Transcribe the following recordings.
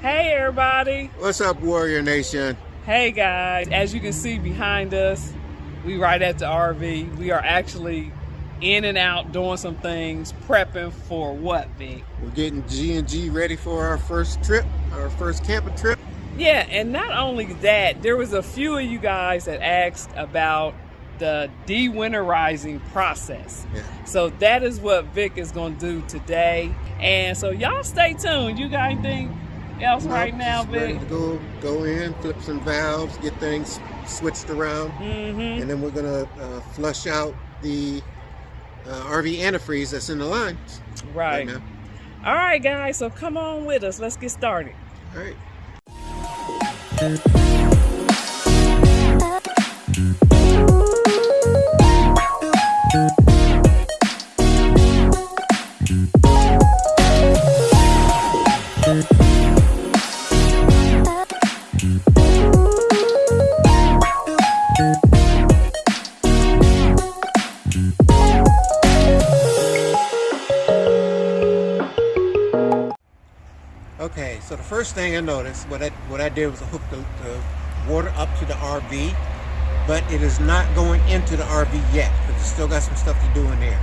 Hey everybody. What's up, Warrior Nation? Hey guys, as you can see behind us, we right at the RV. We are actually in and out doing some things, prepping for what, Vic? We're getting G&G ready for our first trip, our first camping trip. Yeah, and not only that, there was a few of you guys that asked about the dewinterizing process. Yeah. So that is what Vic is going to do today. And so y'all stay tuned. You got anything else right now, Vic? Ready to go in, flip some valves, get things switched around, and then we're gonna flush out the RV antifreeze that's in the lines right now. All right, guys. So come on with us. Let's get started. All right. Okay, so the first thing I noticed, what I did was I hooked the water up to the RV, but it is not going into the RV yet because it's still got some stuff to do in there.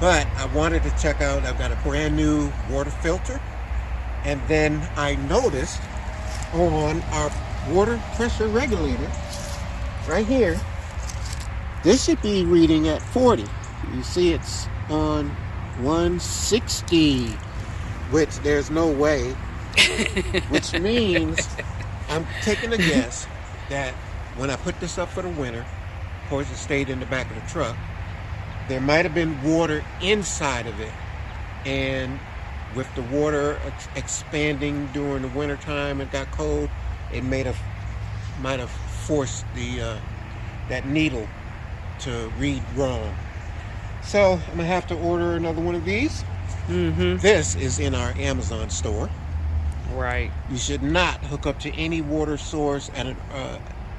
But I wanted to check out, I've got a brand new water filter, and then I noticed on our water pressure regulator, right here, this should be reading at 40. You see it's on 160, which there's no way. Which means I'm taking a guess that when I put this up for the winter, of course it stayed in the back of the truck, there might have been water inside of it, and with the water expanding during the winter time, it got cold, it might have forced the that needle to read wrong. So I'm gonna have to order another one of these. This is in our Amazon store. Right. You should not hook up to any water source at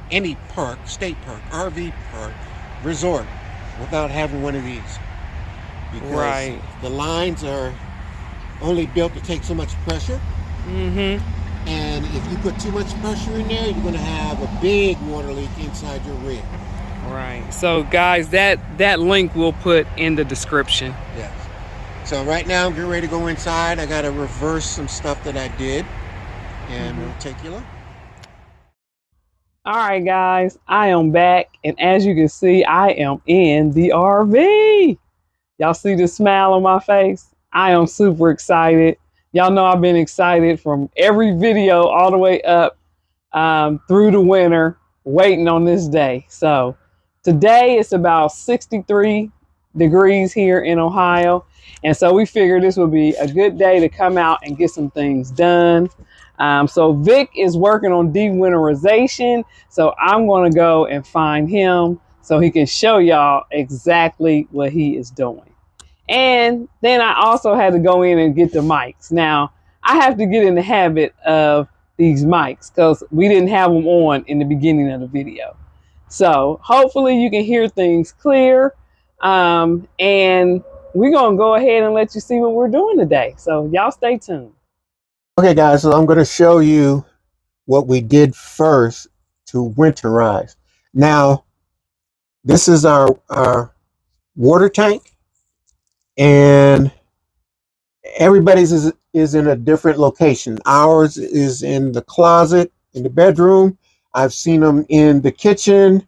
any park, state park, RV park, resort, without having one of these. Because the lines are only built to take so much pressure. And if you put too much pressure in there, you're going to have a big water leak inside your rig. Right. So guys, that link we'll put in the description. Yes. So right now I'm getting ready to go inside. I got to reverse some stuff that I did, and we'll take you along. All right, guys, I am back, and as you can see, I am in the RV. Y'all see the smile on my face? I am super excited. Y'all know I've been excited from every video all the way up through the winter, waiting on this day. So today it's about 63 degrees here in Ohio. And so we figured this would be a good day to come out and get some things done. So Vic is working on dewinterization. So I'm going to go and find him so he can show y'all exactly what he is doing. And then I also had to go in and get the mics. Now, I have to get in the habit of these mics because we didn't have them on in the beginning of the video. So hopefully you can hear things clear. And we're going to go ahead and let you see what we're doing today. So y'all stay tuned. Okay, guys, so I'm going to show you what we did first to winterize. Now, this is our water tank, and everybody's is in a different location. Ours is in the closet, in the bedroom. I've seen them in the kitchen,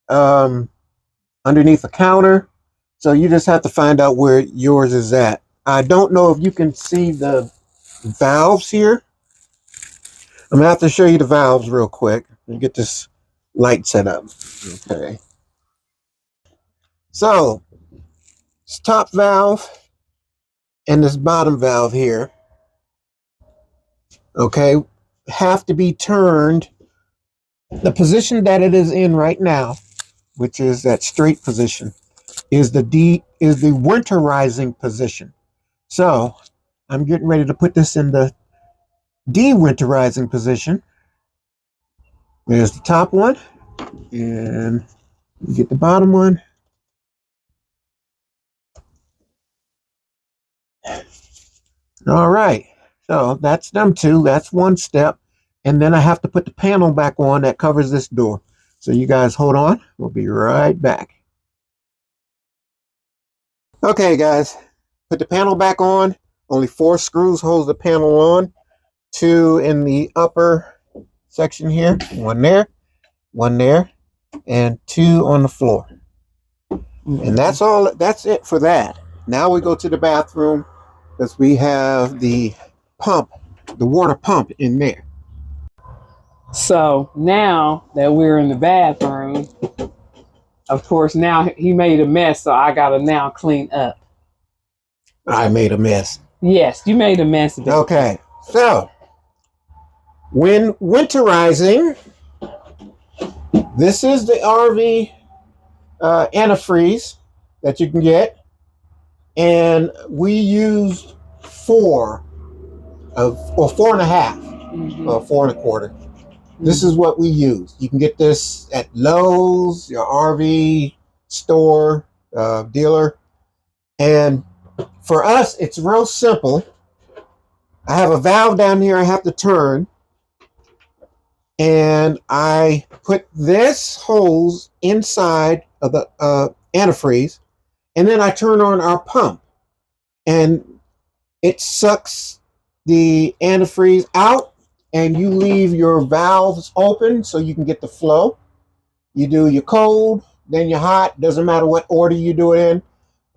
underneath the counter. So you just have to find out where yours is at. I don't know if you can see the valves here. I'm gonna have to show you the valves real quick and get this light set up. Okay. So this top valve and this bottom valve here, okay, have to be turned. The position that it is in right now, which is that straight position, is the winterizing position. So I'm getting ready to put this in the dewinterizing position. There's the top one, and you get the bottom one. All right, So that's them two. That's one step. And then I have to put the panel back on that covers this door. So you guys hold on. We'll be right back. Okay, guys. Put the panel back on. Only 4 screws holds the panel on. 2 in the upper section here. 1 there, and 2 on the floor. And that's all. That's it for that. Now we go to the bathroom because we have the pump, the water pump in there. So now that we're in the bathroom, of course, now he made a mess, so I gotta now clean up. I made a mess. Yes, you made a mess of it. Okay, so when winterizing, this is the RV antifreeze that you can get, and we used 4 or 4.5 or 4 1/4. This is what we use. You can get this at Lowe's, your RV store, dealer. And for us, it's real simple. I have a valve down here I have to turn. And I put this hose inside of the antifreeze. And then I turn on our pump. And it sucks the antifreeze out. And you leave your valves open so you can get the flow. You do your cold, then your hot. Doesn't matter what order you do it in.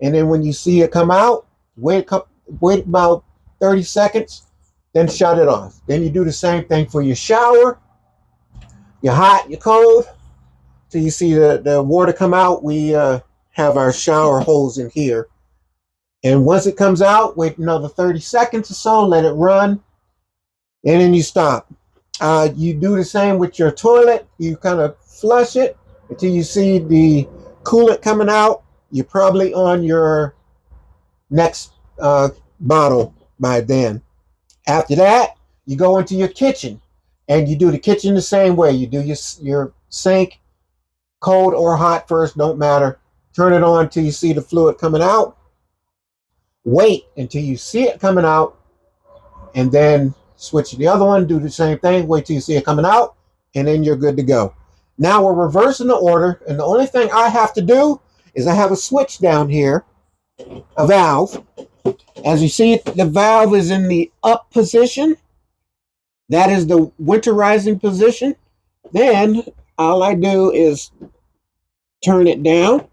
And then when you see it come out, wait about 30 seconds, then shut it off. Then you do the same thing for your shower, your hot, your cold. Till you see the water come out, we have our shower hose in here. And once it comes out, wait another 30 seconds or so, let it run. And then you stop. You do the same with your toilet. You kind of flush it until you see the coolant coming out. You're probably on your next bottle by then. After that, you go into your kitchen. And you do the kitchen the same way. You do your sink, cold or hot first, don't matter. Turn it on until you see the fluid coming out. Wait until you see it coming out. And then switch to the other one, do the same thing, wait till you see it coming out, and then you're good to go. Now we're reversing the order, and the only thing I have to do is I have a switch down here, a valve. As you see, the valve is in the up position. That is the winterizing position. Then all I do is turn it down.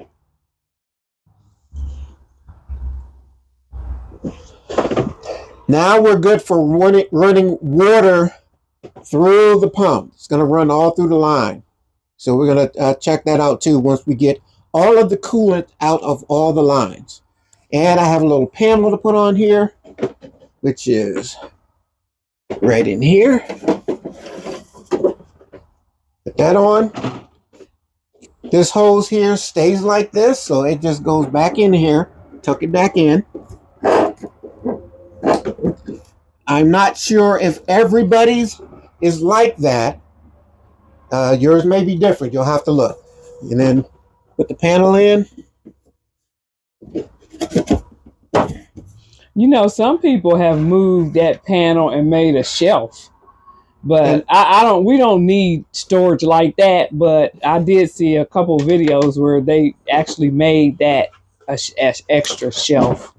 Now we're good for running water through the pump. It's going to run all through the line. So we're going to check that out too once we get all of the coolant out of all the lines. And I have a little panel to put on here, which is right in here. Put that on. This hose here stays like this, so it just goes back in here. Tuck it back in. I'm not sure if everybody's is like that. Yours may be different. You'll have to look. And then put the panel in. You know, some people have moved that panel and made a shelf. But we don't need storage like that. But I did see a couple videos where they actually made that a extra shelf.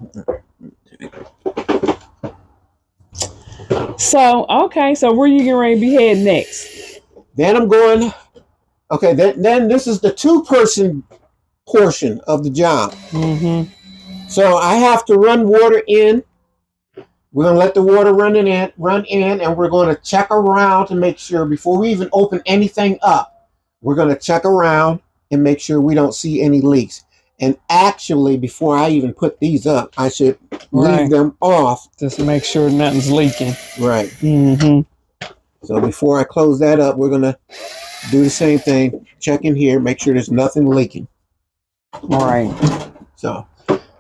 So, okay, so where you getting ready to be heading next? Then I'm going, okay, then this is the 2-person portion of the job. So I have to run water in. We're going to let the water run in, and we're going to check around to make sure before we even open anything up, we're going to check around and make sure we don't see any leaks. And actually, before I even put these up, I should leave them off. Just make sure nothing's leaking. Right. So before I close that up, we're going to do the same thing. Check in here, make sure there's nothing leaking. All right. So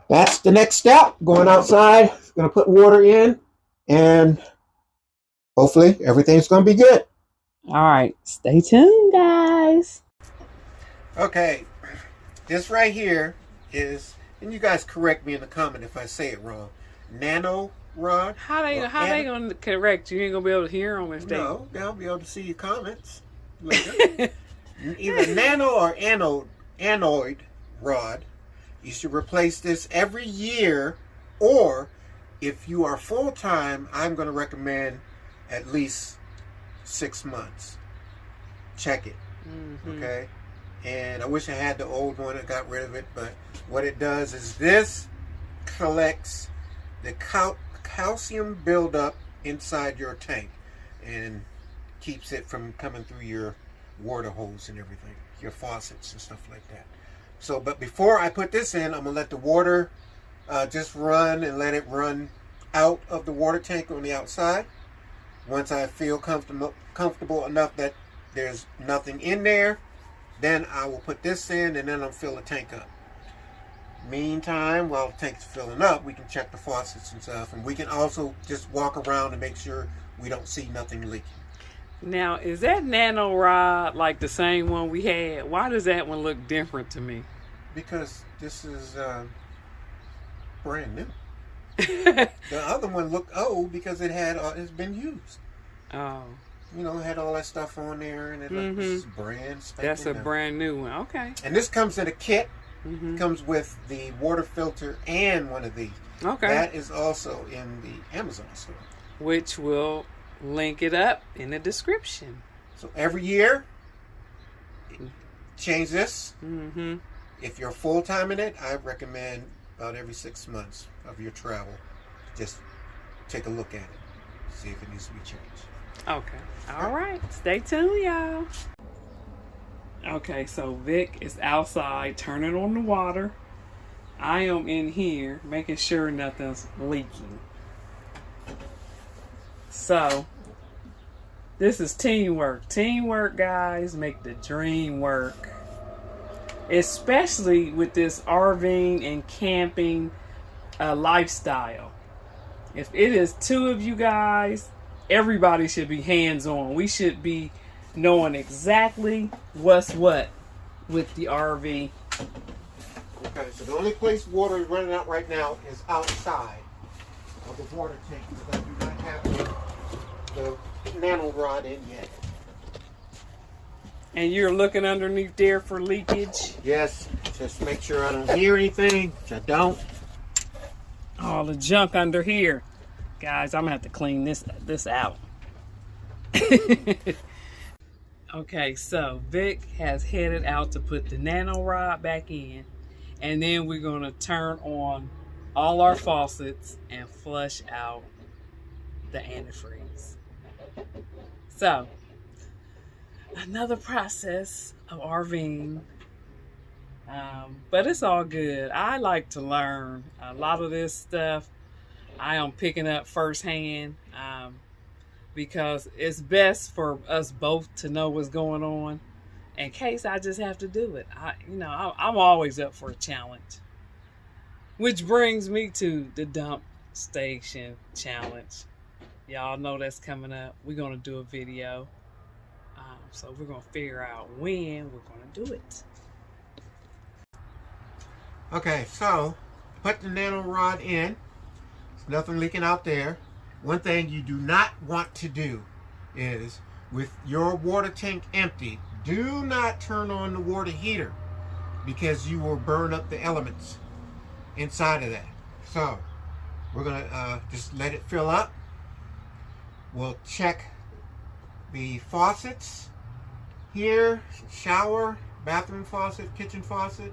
that's the next step. Going outside, going to put water in, and hopefully everything's going to be good. All right. Stay tuned, guys. Okay. This right here is, and you guys correct me in the comment if I say it wrong, nano rod. How they gonna correct you? You ain't gonna be able to hear them if they. No, they'll be able to see your comments later. Either nano or anoid rod. You should replace this every year, or if you are full time, I'm going to recommend at least 6 months. Check it. Okay. And I wish I had the old one. I got rid of it, but what it does is this collects the calcium buildup inside your tank and keeps it from coming through your water hose and everything, your faucets and stuff like that. So, but before I put this in, I'm gonna let the water just run and let it run out of the water tank on the outside. Once I feel comfortable enough that there's nothing in there, then I will put this in and then I'll fill the tank up. Meantime, while the tank's filling up, we can check the faucets and stuff, and we can also just walk around and make sure we don't see nothing leaking. Now, is that nano rod like the same one we had? Why does that one look different to me? Because this is brand new. The other one looked old because it's been used. Oh. You know, it had all that stuff on there, and it looked this is brand spanking. That's a brand new one. Okay. And this comes in a kit. Comes with the water filter and one of these. Okay. That is also in the Amazon store. Which will link it up in the description. So every year, change this. If you're full time in it, I recommend about every 6 months of your travel, just take a look at it, see if it needs to be changed. Okay. All right. Stay tuned, y'all. Okay, so Vic is outside turning on the water. I am in here making sure nothing's leaking. So, this is teamwork. Teamwork, guys, make the dream work. Especially with this RVing and camping lifestyle. If it is two of you guys, everybody should be hands-on. We should be knowing exactly what's what with the RV. Okay, so the only place water is running out right now is outside of the water tank, because I do not have the nano rod in yet. And you're looking underneath there for leakage? Yes, just make sure I don't hear anything, which I don't. All the junk under here. Guys, I'm gonna have to clean this out. Okay, so Vic has headed out to put the nano rod back in, and then we're gonna turn on all our faucets and flush out the antifreeze. So, another process of RVing, but it's all good. I like to learn a lot of this stuff. I am picking up firsthand. Because it's best for us both to know what's going on in case I just have to do it. I'm always up for a challenge. Which brings me to the dump station challenge. Y'all know that's coming up. We're going to do a video. So we're going to figure out when we're going to do it. Okay, so put the nano rod in. There's nothing leaking out there. One thing you do not want to do is, with your water tank empty, do not turn on the water heater, because you will burn up the elements inside of that. So we're gonna just let it fill up. We'll check the faucets here, shower, bathroom faucet, kitchen faucet,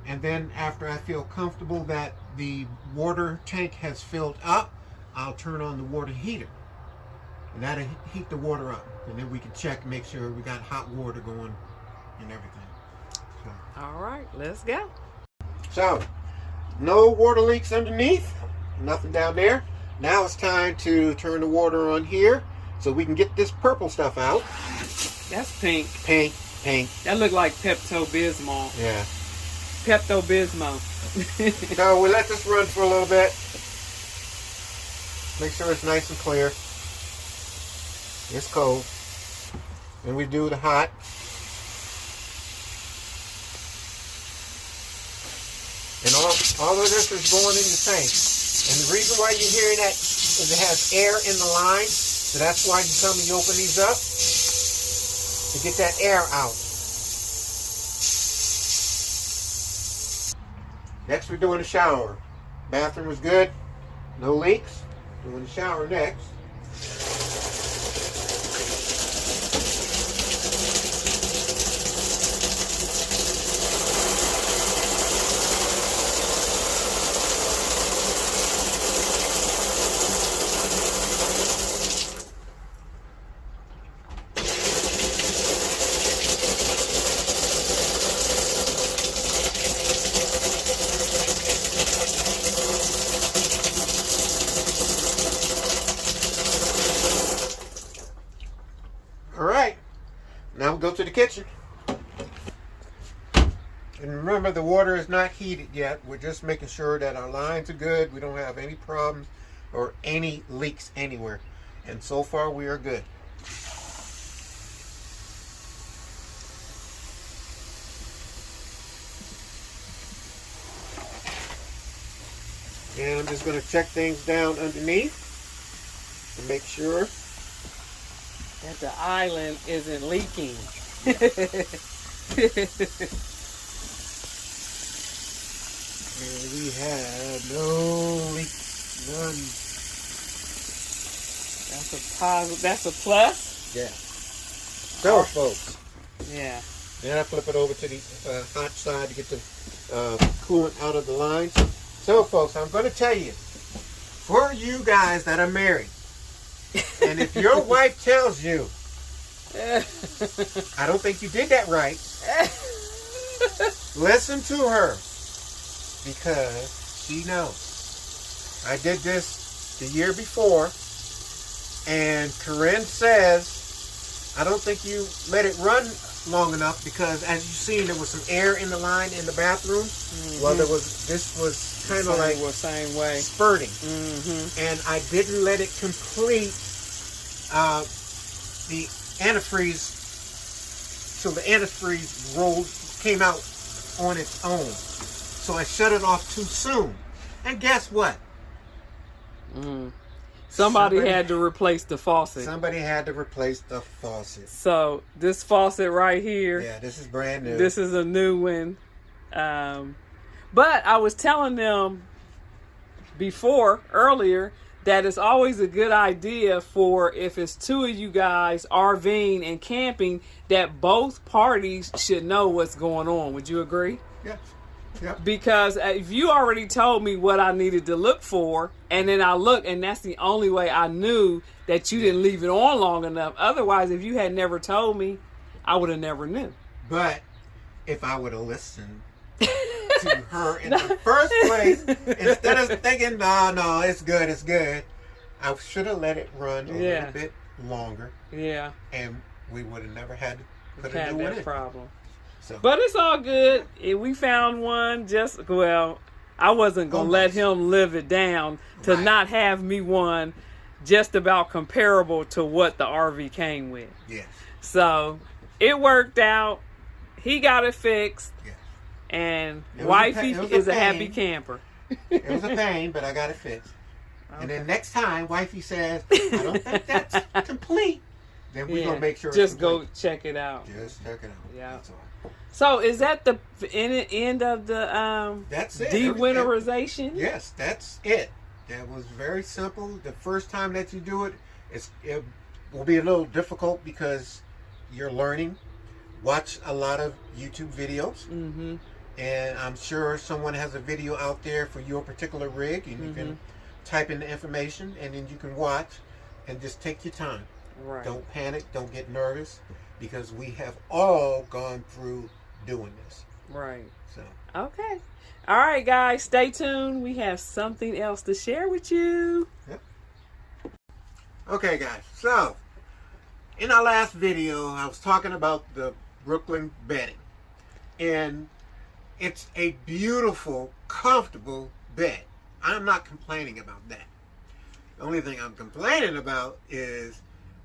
and then after I feel comfortable that the water tank has filled up, I'll turn on the water heater, and that'll heat the water up, and then we can check and make sure we got hot water going and everything. So. All right, let's go. So, no water leaks underneath, nothing down there. Now it's time to turn the water on here so we can get this purple stuff out. That's pink. Pink. That look like Pepto-Bismol. Yeah. Pepto-Bismol. So we let this run for a little bit. Make sure it's nice and clear. It's cold. And we do the hot. And all of this is going in the tank. And the reason why you're hearing that is it has air in the line. So that's why you come and you open these up to get that air out. Next we're doing the shower. Bathroom was good. No leaks. Doing the shower next. Alright, now we'll go to the kitchen. And remember, the water is not heated yet. We're just making sure that our lines are good. We don't have any problems or any leaks anywhere. And so far we are good. And I'm just going to check things down underneath and make sure that the island isn't leaking. And we have no leaks, none. That's a positive. That's a plus. Yeah. So, folks. Yeah. Then I flip it over to the hot side to get the coolant out of the lines. So, folks, I'm going to tell you, for you guys that are married, and if your wife tells you, I don't think you did that right, listen to her, because she knows. I did this the year before, and Corinne says, I don't think you let it run long enough, because as you've seen, there was some air in the line in the bathroom. Mm-hmm. Well, this was kind of like same way spurting. Mm-hmm. And I didn't let it complete the antifreeze till the antifreeze roll came out on its own. So I shut it off too soon. And guess what? Somebody had to replace the faucet. Somebody had to replace the faucet. So this faucet right here. Yeah, this is brand new. This is a new one. But I was telling them earlier, that it's always a good idea for, if it's two of you guys RVing and camping, that both parties should know what's going on. Would you agree? Yes. Yep. Because if you already told me what I needed to look for, and then I looked, and that's the only way I knew that you didn't leave it on long enough. Otherwise, if you had never told me, I would have never knew. But if I would have listened to her in the first place, instead of thinking, no, it's good, I should have let it run a little bit longer. Yeah. And we would have never had to put a new one in. Problem. So. But it's all good. We found one I wasn't going to let him live it down to not have me one just about comparable to what the RV came with. Yes. So it worked out. He got it fixed. Yes. And wifey is a happy camper. It was a pain, but I got it fixed. Okay. And then next time wifey says, I don't think that's complete, then we're going to make sure just go check it out. Just check it out. Yeah. That's all. So is that the end of the that's it. Dewinterization? Yes, that's it. That was very simple. The first time that you do it, it will be a little difficult because you're learning. Watch a lot of YouTube videos. Mm-hmm. And I'm sure someone has a video out there for your particular rig, and you can type in the information, and then you can watch and just take your time. Right. Don't panic. Don't get nervous, because we have all gone through doing this. Right. So. Okay. All right, guys, stay tuned. We have something else to share with you. Yep. Okay, guys. So, in our last video, I was talking about the Brooklyn bedding. And it's a beautiful, comfortable bed. I'm not complaining about that. The only thing I'm complaining about is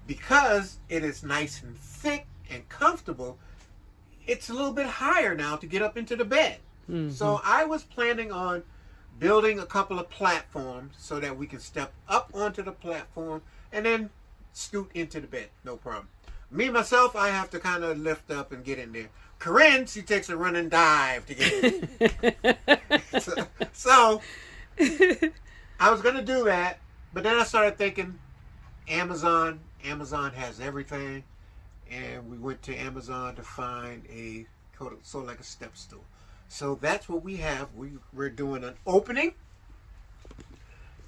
because it is nice and thick and comfortable, it's a little bit higher now to get up into the bed. Mm-hmm. So I was planning on building a couple of platforms so that we can step up onto the platform and then scoot into the bed. No problem. Me, myself, I have to kind of lift up and get in there. Corinne, she takes a running dive to get in. so I was going to do that, but then I started thinking Amazon has everything. And we went to Amazon to find a sort of like a step stool. So that's what we have. We're doing an opening,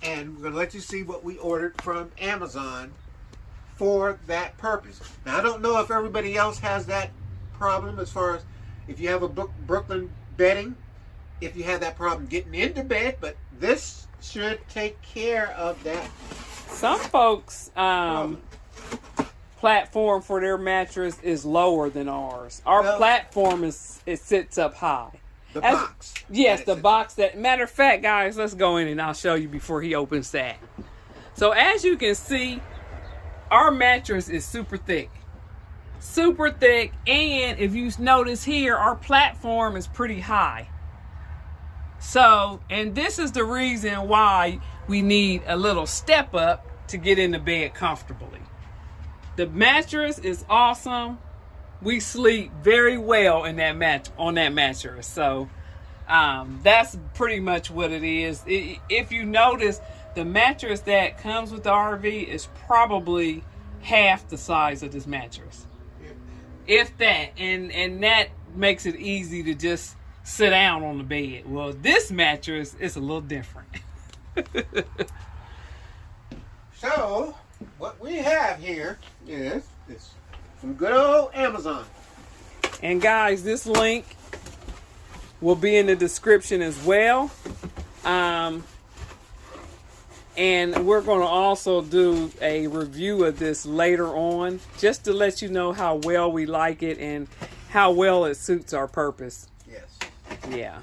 and we're gonna let you see what we ordered from Amazon for that purpose. Now I don't know if everybody else has that problem as far as if you have a Brooklyn bedding, if you have that problem getting into bed, but this should take care of that. Some folks platform for their mattress is lower than ours. Our platform it sits up high. The box. Yes, the box that, matter of fact, guys, let's go in and I'll show you before he opens that. So as you can see, our mattress is super thick. Super thick, and if you notice here, our platform is pretty high. So, and this is the reason why we need a little step up to get into bed comfortably. The mattress is awesome. We sleep very well in that on that mattress. So that's pretty much what it is. If you notice, the mattress that comes with the RV is probably half the size of this mattress. If that, and that makes it easy to just sit down on the bed. Well, this mattress is a little different. So what we have here is some good old Amazon. And guys, this link will be in the description as well. And we're going to also do a review of this later on, just to let you know how well we like it and how well it suits our purpose. Yes. Yeah.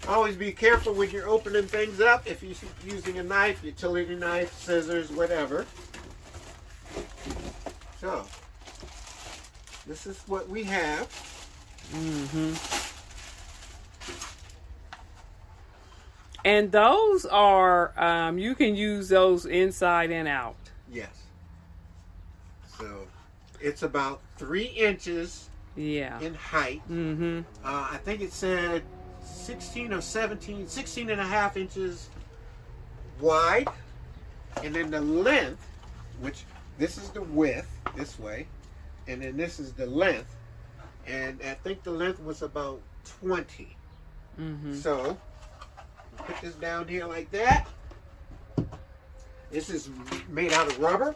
Always be careful when you're opening things up. If you're using a knife, utility knife, scissors, whatever. So, this is what we have. Mm-hmm. And those are, you can use those inside and out. Yes. So, it's about 3 inches in height. Mm-hmm. I think it said 16 and a half inches wide, and then the length, which this is the width this way, and then this is the length, and I think the length was about 20. Mm-hmm. So put this down here like that. This is made out of rubber,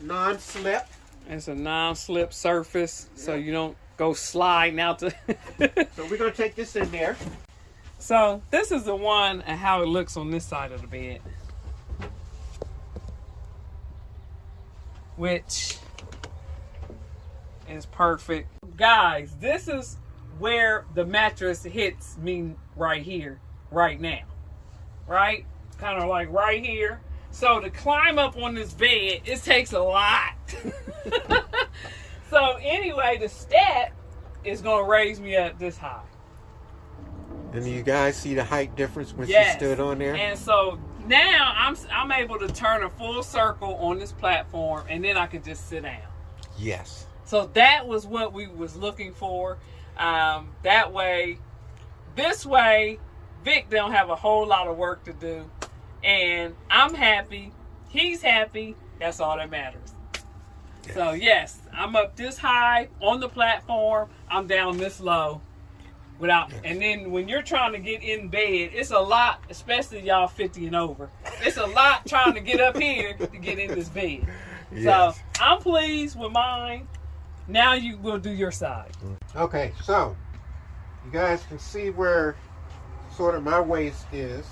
non-slip. It's a non-slip surface, so you don't go sliding out to. So we're going to take this in there. So this is the one and how it looks on this side of the bed, which is perfect. Guys, this is where the mattress hits me right here, right now. Right? Kind of like right here. So to climb up on this bed, it takes a lot. So anyway, the step is going to raise me up this high. And you guys see the height difference when she stood on there? And so now I'm able to turn a full circle on this platform, and then I can just sit down. Yes. So that was what we was looking for. That way, this way, Vic don't have a whole lot of work to do. And I'm happy. He's happy. That's all that matters. Yes. So yes, I'm up this high on the platform. I'm down this low. Without, and then when you're trying to get in bed, it's a lot, especially y'all 50 and over. It's a lot trying to get up here to get in this bed. Yes. So I'm pleased with mine. Now you will do your side. Okay, so you guys can see where sort of my waist is.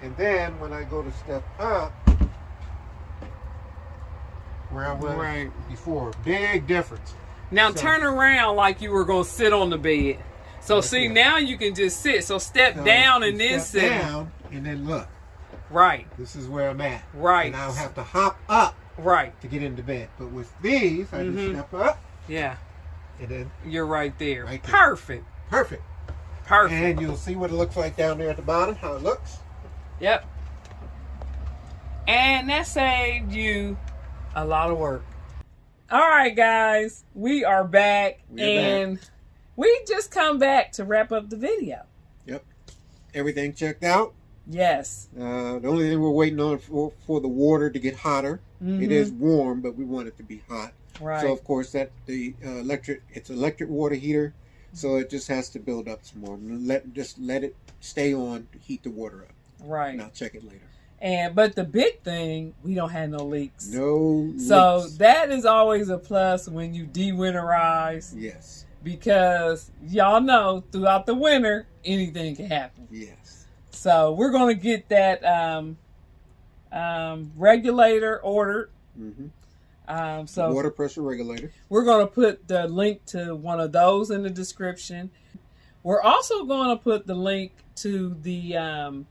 And then when I go to step up, where I was before, big difference. Now turn around like you were going to sit on the bed. So see, now you can just sit. So step down and then sit down and then look. Right. This is where I'm at. Right. And I'll have to hop up. Right. To get into bed. But with these, I just step up. Yeah. and then you're right there. Right there. Perfect. Perfect. Perfect. And you'll see what it looks like down there at the bottom, how it looks. Yep. And that saved you a lot of work. All right, guys, we are back. We just come back to wrap up the video. Yep. Everything checked out. Yes. The only thing we're waiting on for the water to get hotter. Mm-hmm. It is warm, but we want it to be hot. Right. So of course it's electric water heater, so it just has to build up some more. Just let it stay on to heat the water up. Right. And I'll check it later. But the big thing, we don't have no leaks. No So leaks. that is always a plus when you dewinterize. Yes. Because y'all know throughout the winter, anything can happen. Yes. So we're going to get that regulator ordered. Mm-hmm. So water pressure regulator. We're going to put the link to one of those in the description. We're also going to put the link to the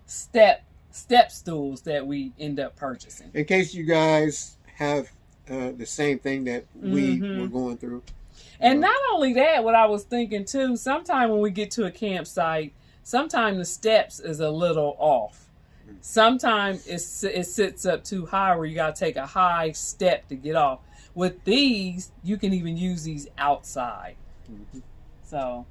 step stools that we end up purchasing. In case you guys have the same thing that we were going through. And not only that, what I was thinking too, sometime when we get to a campsite, sometimes the steps is a little off. Sometimes it sits up too high where you got to take a high step to get off. With these, you can even use these outside. Mm-hmm. So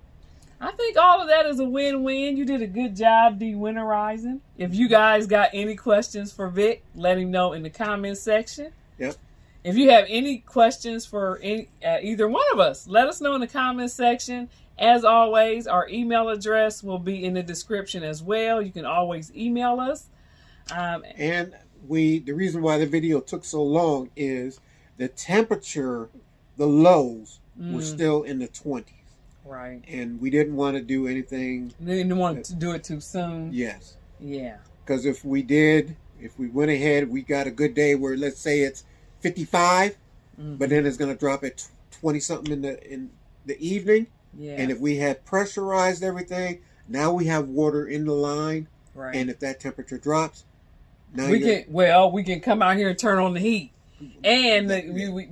I think all of that is a win-win. You did a good job dewinterizing. If you guys got any questions for Vic, let him know in the comment section. Yep. If you have any questions for either one of us, let us know in the comment section. As always, our email address will be in the description as well. You can always email us. And the reason why the video took so long is the temperature, the lows were still in the 20s. Right. And we didn't want to do anything. We didn't want to do it too soon. Yes. Yeah. Because if we went ahead, we got a good day where, let's say it's 55, but then it's going to drop at 20 something in the evening. Yeah. And if we had pressurized everything, now we have water in the line. Right. And if that temperature drops, now we can come out here and turn on the heat. And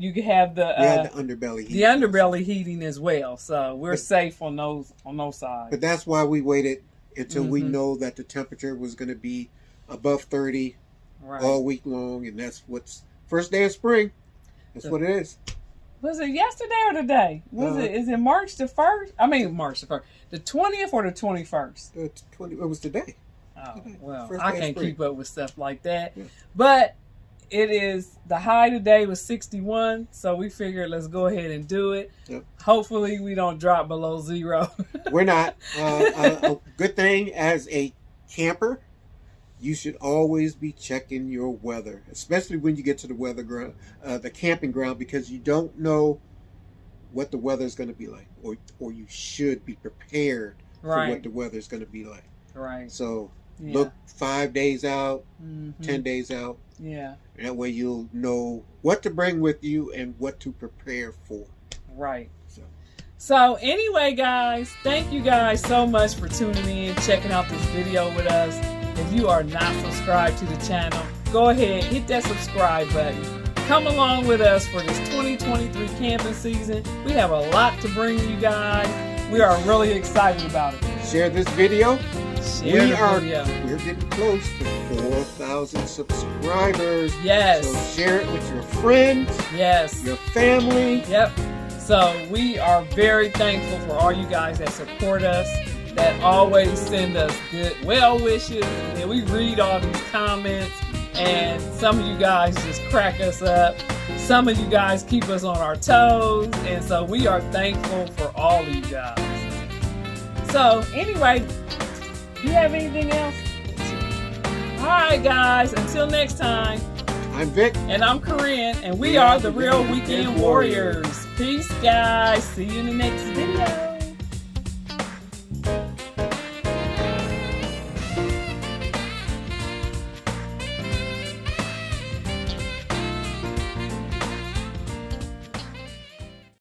you can have the underbelly heat. The underbelly heating as well. So we're safe on those sides. But that's why we waited until we know that the temperature was going to be above 30 all week long, and that's what's first day of spring. That's what it is. Was it yesterday or today? Is it March the 1st? I mean March the 1st. The 20th or the 21st? It was today. Oh, well, First I day of can't spring. keep up with stuff like that. Yeah. But it is, the high today was 61, so we figured let's go ahead and do it. Yep. Hopefully we don't drop below 0. We're not. A good thing as a camper, you should always be checking your weather, especially when you get to the camping ground, because you don't know what the weather is going to be like, or you should be prepared for what the weather is going to be like. Right. So look 5 days out, 10 days out. Yeah. That way you'll know what to bring with you and what to prepare for. Right. So anyway, guys, thank you guys so much for tuning in, checking out this video with us. If you are not subscribed to the channel, go ahead, hit that subscribe button. Come along with us for this 2023 camping season. We have a lot to bring you guys. We are really excited about it. Share this video. Share the video. We're getting close to 4,000 subscribers. Yes. So share it with your friends. Yes. Your family. Yep. So we are very thankful for all you guys that support us, that always send us good well wishes, and we read all these comments, and some of you guys just crack us up. Some of you guys keep us on our toes, and so we are thankful for all of you guys. So anyway, do you have anything else? All right, guys, until next time. I'm Vic. And I'm Corinne, and we are the Real Weekend Warriors. Peace, guys. See you in the next video.